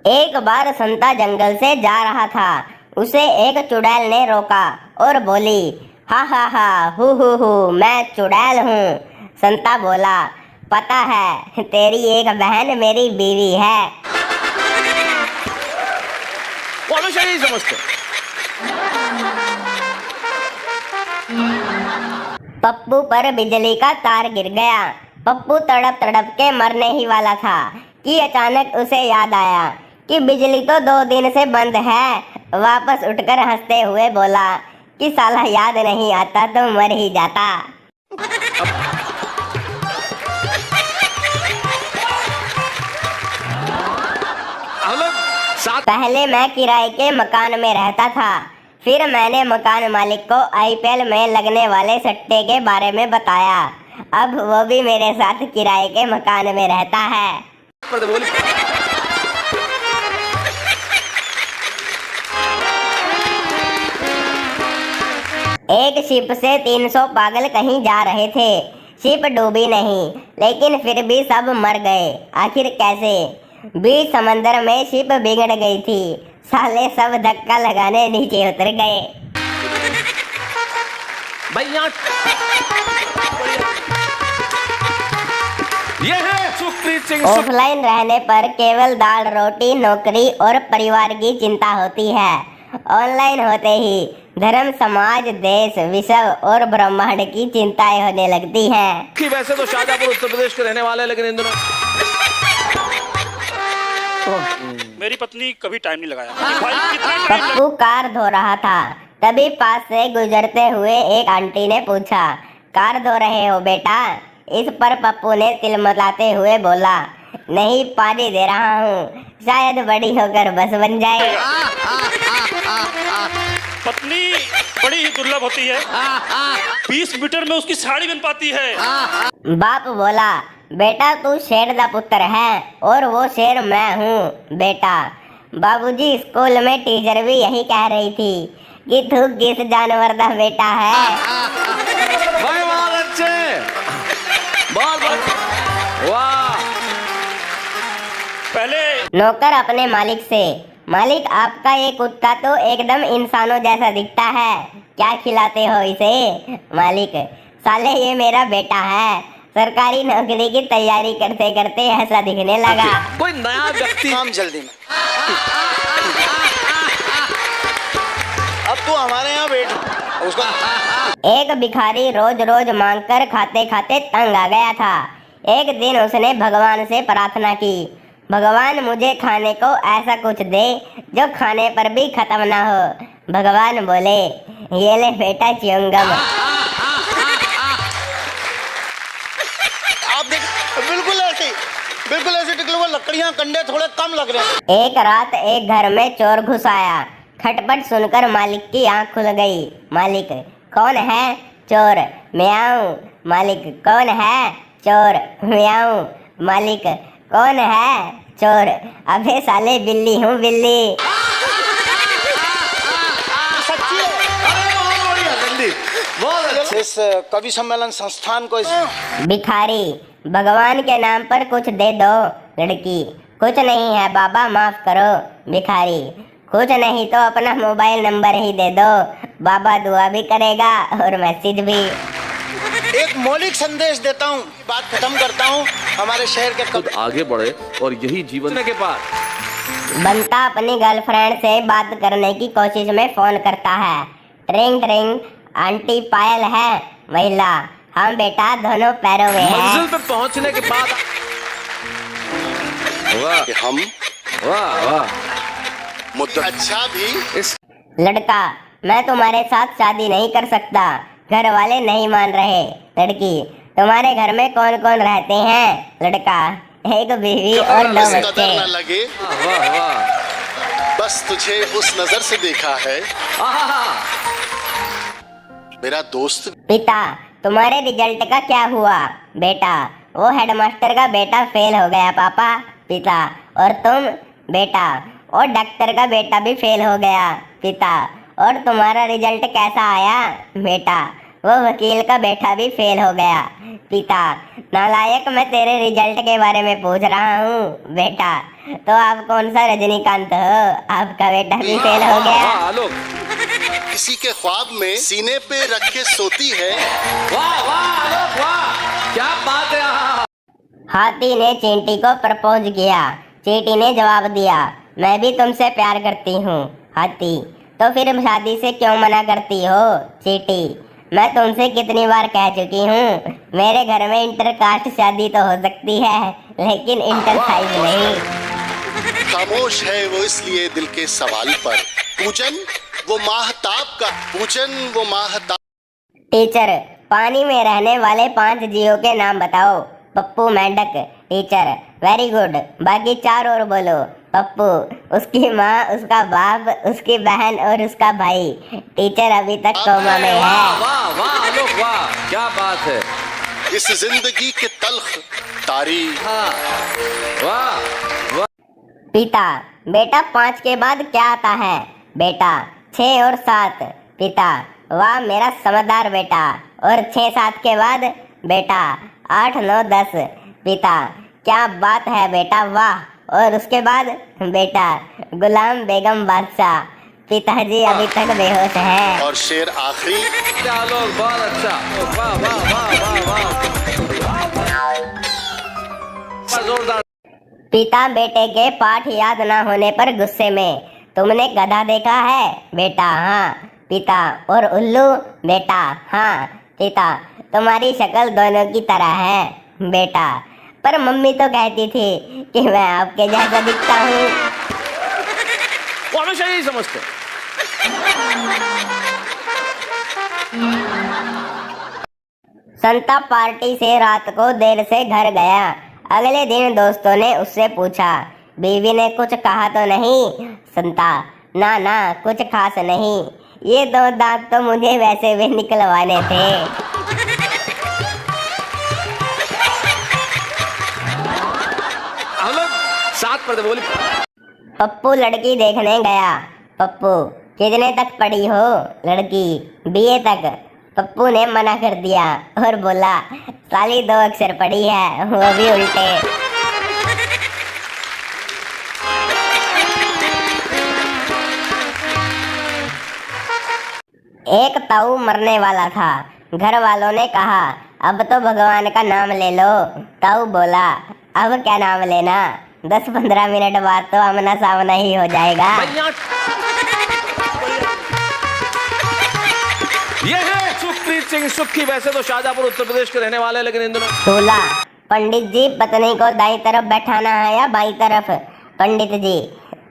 एक बार संता जंगल से जा रहा था। उसे एक चुड़ैल ने रोका और बोली, हा हा हा, हु, मैं चुड़ैल हूँ। संता बोला, पता है, तेरी एक बहन मेरी बीवी है। वो हमेशा यही समझते। पप्पू पर बिजली का तार गिर गया। पप्पू तड़प तड़प के मरने ही वाला था कि अचानक उसे याद आया कि बिजली तो 2 दिन से बंद है। वापस उठकर हंसते हुए बोला कि साला याद नहीं आता तो मर ही जाता। पहले मैं किराए के मकान में रहता था। फिर मैंने मकान मालिक को आईपीएल में लगने वाले सट्टे के बारे में बताया। अब वो भी मेरे साथ किराए के मकान में रहता है। एक शिप से 300 पागल कहीं जा रहे थे। शिप डूबी नहीं, लेकिन फिर भी सब मर गए। आखिर कैसे? बीच समंदर में शिप बिगड़ गई थी। साले सब धक्का लगाने नीचे उतर गए। भैया ये है सुखप्रीत सिंह। ऑफलाइन रहने पर केवल दाल रोटी, नौकरी और परिवार की चिंता होती है। ऑनलाइन होते ही धर्म, समाज, देश, विश्व और ब्रह्मांड की चिंताएं होने लगती हैं। कि वैसे तो शाहजहांपुर उत्तर प्रदेश के रहने वाले हैं, लेकिन इन दिनों मेरी पत्नी कभी टाइम नहीं लगाया कि भाई कितना टाइम पप्पू कार धो रहा था। तभी पास से गुजरते हुए एक आंटी ने पूछा, कार धो रहे हो बेटा? इस पर पप्पू ने तिलमिलाते हुए बोला, नहीं, पानी दे रहा हूँ, शायद बड़ी होकर बस बन जाए। पत्नी बड़ी ही दुर्लभ होती है। 20 मीटर में उसकी साड़ी बन पाती है। बाप बोला, बेटा तू शेर दा पुत्र है और वो शेर मैं हूँ बेटा। बाबूजी, स्कूल में टीचर भी यही कह रही थी कि तू किस जानवर दा बेटा है। भाई बहुत अच्छे, बहुत वाह। पहले नौकर अपने मालिक से, मालिक आपका ये कुत्ता तो एकदम इंसानों जैसा दिखता है, क्या खिलाते हो इसे? मालिक, साले ये मेरा बेटा है, सरकारी नौकरी की तैयारी करते करते ऐसा दिखने लगा। कोई नया व्यक्ति काम जल्दी में। अब तू हमारे यहाँ बैठ उसको। एक भिखारी रोज रोज मांगकर खाते खाते तंग आ गया था। एक दिन उसने भगवान से प्रार्थना की, भगवान मुझे खाने को ऐसा कुछ दे जो खाने पर भी खत्म ना हो। भगवान बोले, ये ले बेटा च्युइंगम। आप देख, बिल्कुल ऐसे टिकले हुए लकड़ियां, कंडे थोड़े कम लग रहे हैं। एक रात एक घर में चोर घुस आया। खटपट सुनकर मालिक की आंख खुल गई। मालिक, कौन है? चोर। म्याऊं। मालिक, कौन है? चोर। म्याऊं। मालिक, कौन है? चोर। अबे साले, बिल्ली हूँ, बिल्ली। सच्ची है। अरे बहुत बढ़िया, जल्दी, बहुत अच्छे। इस कवि सम्मेलन संस्थान को भिखारी, भगवान के नाम पर कुछ दे दो। लड़की, कुछ नहीं है बाबा, माफ करो। भिखारी, कुछ नहीं तो अपना मोबाइल नंबर ही दे दो, बाबा दुआ भी करेगा और मैसेज भी। एक मौलिक संदेश देता हूँ, बात खत्म करता हूँ। हमारे शहर के खुद आगे बढ़े और यही जीवन के बाद बंता अपनी गर्लफ्रेंड से बात करने की कोशिश में फोन करता है। ट्रिंग ट्रिंग, आंटी पायल है? महिला, हम बेटा दोनों पैरों में मंजिल हैं। पे पहुंचने के बाद वाह कि हम वाह वाह मुद्दा अच्छा भी इस लड़का, मैं तुम्हारे साथ शादी नहीं कर सकता, घर वाले नहीं मान रहे। लड़की, तुम्हारे घर में कौन कौन रहते हैं? लड़का, एक बीवी और 2 कदर बच्चे। न लगे, वाह वाह बस तुझे उस नजर से देखा है आहा। मेरा दोस्त। पिता, तुम्हारे रिजल्ट का क्या हुआ? बेटा, वो हेडमास्टर का बेटा फेल हो गया पापा। पिता, और तुम? बेटा, और डॉक्टर का बेटा भी फेल हो गया। पिता, और तुम्हारा रिजल्ट कैसा आया? बेटा, वो वकील का बेटा भी फेल हो गया। पिता, नालायक, मैं तेरे रिजल्ट के बारे में पूछ रहा हूँ। बेटा, तो आप कौन सा रजनीकांत हो? आपका बेटा भी फेल हो गया। वाह आलोक, किसी के ख्वाब में सीने पे रख के सोती है। वाह वाह आलोक वाह, क्या बात है। हाथी ने चींटी को प्रपोज किया। चींटी ने जवाब दिया, मैं भी तुमसे प्यार करती हूँ। हाथी, तो फिर शादी से क्यों मना करती हो? चींटी, मैं तुमसे कितनी बार कह चुकी हूँ, मेरे घर में इंटरकास्ट शादी तो हो सकती है, लेकिन इंटर साइज नहीं। खामोश है वो इसलिए दिल के सवाल पर, पूजन वो माहताब का, पूजन वो माहताब। टीचर, पानी में रहने वाले 5 जीवों के नाम बताओ। पप्पू मेंढक। टीचर, वेरी गुड, बाकी 4 और बोलो। पप्पू, उसकी माँ, उसका बाप, उसकी बहन और उसका भाई। टीचर अभी तक कोमा में वाह है। वाह वाह आलोक वाह, क्या बात है। इस जिंदगी के तल्ख तारीख। हाँ, वाह वाह। पिता, बेटा 5 के बाद क्या आता है? बेटा, 6 और 7। पिता, वाह मेरा समझदार बेटा। और 6-7 के बाद? बेटा, 8, 9, 10। पिता, क्या बात है बेटा, वाह। और उसके बाद? बेटा, गुलाम बेगम बादशाह। पिताजी अभी तक बेहोश है। और शेर आखिरी। आलोक बहुत अच्छा, वाह वाह वाह वाह वाह, जोरदार। पिता बेटे के पाठ याद ना होने पर गुस्से में, तुमने गधा देखा है? बेटा, हाँ। पिता, और उल्लू? बेटा, हाँ। पिता, तुम्हारी शक्ल दोनों की तरह है। बेटा, पर मम्मी तो कहती थी कि मैं आपके जैसा दिखता हूँ। वो हमेशा यही समझते। संता पार्टी से रात को देर से घर गया। अगले दिन दोस्तों ने उससे पूछा, बीवी ने कुछ कहा तो नहीं? संता, ना ना, कुछ खास नहीं, ये 2 दांत तो मुझे वैसे भी निकलवाने थे। आलोक 7 पर बोली। पप्पू लड़की देखने गया। पप्पू, कितने तक पढ़ी हो? लड़की, BA तक। पप्पू ने मना कर दिया और बोला, साली 2 अक्षर पढ़ी है, वो भी उल्टे। एक ताऊ मरने वाला था। घर वालों ने कहा, अब तो भगवान का नाम ले लो। ताऊ बोला, अब क्या नाम लेना, 10-15 मिनट बाद तो आमना सामना ही हो जाएगा। ये है सुखप्रीत सिंह सुक्खी। वैसे तो शाहजहांपुर उत्तर प्रदेश के रहने वाले हैं, लेकिन इन दिनों। दूल्हा, पंडित जी, पत्नी को दाईं तरफ बैठाना है या बाईं तरफ? पंडित जी,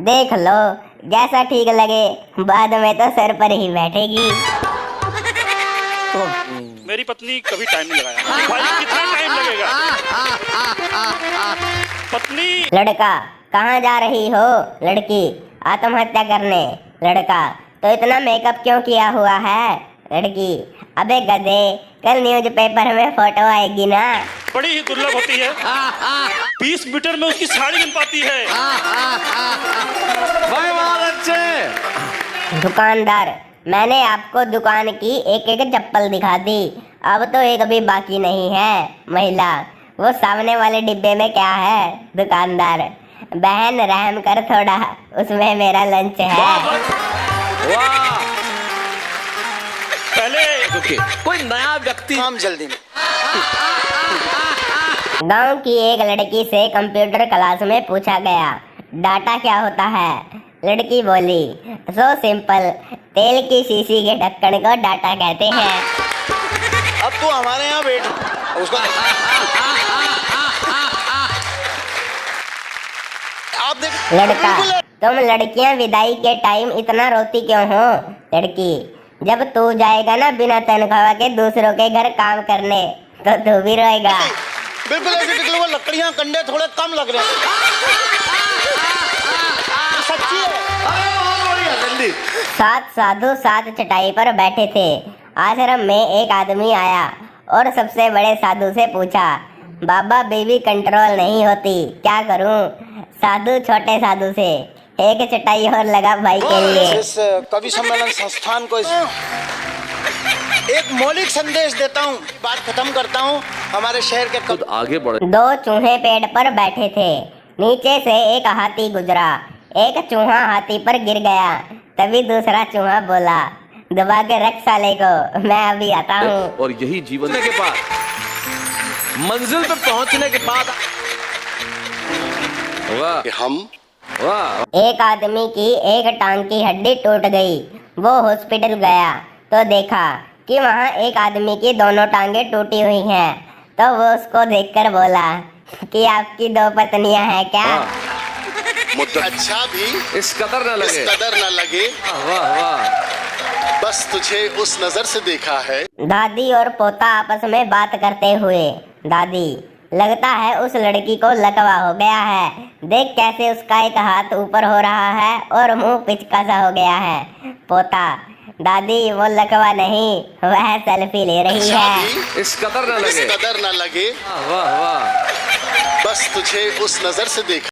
देख लो, जैसा ठीक लगे, बाद में तो सर पर ही बैठेगी। मेरी पत्नी कभी टाइम नहीं लगाया। भाई कितना टाइम लगेगा? पत्नी। लड़का, कहाँ जा रही हो? लड़की, आत्महत्या करने। लड़का, तो इतना मेकअप क्यों किया हुआ है? लड़की, अबे गधे, कल न्यूज़पेपर में फोटो आएगी ना। बड़ी ही दुर्लभ होती है। 20 मीटर में उसकी साड़ी बन पाती है। भाई बहुत अच्छे। दुकानदार, मैंने आपको दुकान की एक चप्पल दिखा दी, अब तो एक भी बाकी नहीं है। महिला, वो सामने वाले डिब्बे में क्या है? दुकानदार, बहन रहम कर थोड़ा, उसमें मेरा लंच है। वाह। पहले कोई नया व्यक्ति। काम जल्दी में। गांव की एक लड़की से कंप्यूटर क्लास में पूछा गया, डाटा क्या होता है? लड़की बोली, सो सिंपल, तेल की शीशी के ढक्कन को डाटा कहते हैं। अब तू हमारे यहाँ बैठ, उसको आप देख। लड़का, तुम लड़कियां विदाई के टाइम इतना रोती क्यों हो? लड़की, जब तू जाएगा ना बिना तनख्वाह के दूसरों के घर काम करने, तो तू भी रोएगा। बिल्कुल ऐसे निकले, वो लकड़ियां कंडे थोड़े कम लग रहे हैं। सच्ची है। 7 साधु 7 चटाई पर बैठे थे। आश्रम में एक आदमी आया और सबसे बड़े साधु से पूछा, बाबा बीवी कंट्रोल नहीं होती, क्या करूं? साधु छोटे साधु से, एक चटाई और लगा भाई के लिए। इस कवि सम्मेलन संस्थान को एक मौलिक संदेश देता हूँ, बात खत्म करता हूँ। हमारे शहर के खुद आगे बढ़े। दो चूहे पेड़ पर बैठे थे। नीचे से एक हाथी गुजरा। एक चूहा हाथी पर गिर गया। तभी दूसरा चूहा बोला, दबा के रख साले को, मैं अभी आता हूँ। और यही जीवन के बाद, मंजिल पर पहुंचने के बाद, वाह कि हम वाह। एक आदमी की एक टांग की हड्डी टूट गई। वो हॉस्पिटल गया तो देखा कि वहाँ एक आदमी की दोनों टांगें टूटी हुई हैं। तो वो उसको देखकर बोला कि आपकी दो पत्नियां हैं क्या? मुद्दा अच्छा भी इस कदर न इस लगे। कदर न लगे, वाह वाह। बस तुझे उस नजर से देखा है। दादी और पोता आपस में बात करते हुए, दादी, लगता है उस लड़की को लकवा हो गया है। देख कैसे उसका एक हाथ ऊपर हो रहा है और मुंह पिचका सा हो गया है। पोता, दादी वो लकवा नहीं, वह सेल्फी ले रही अच्छा है। भी इस कदर न इस लगे। कदर न लगे, वाह वाह। बस तुझे उस नजर से देखा।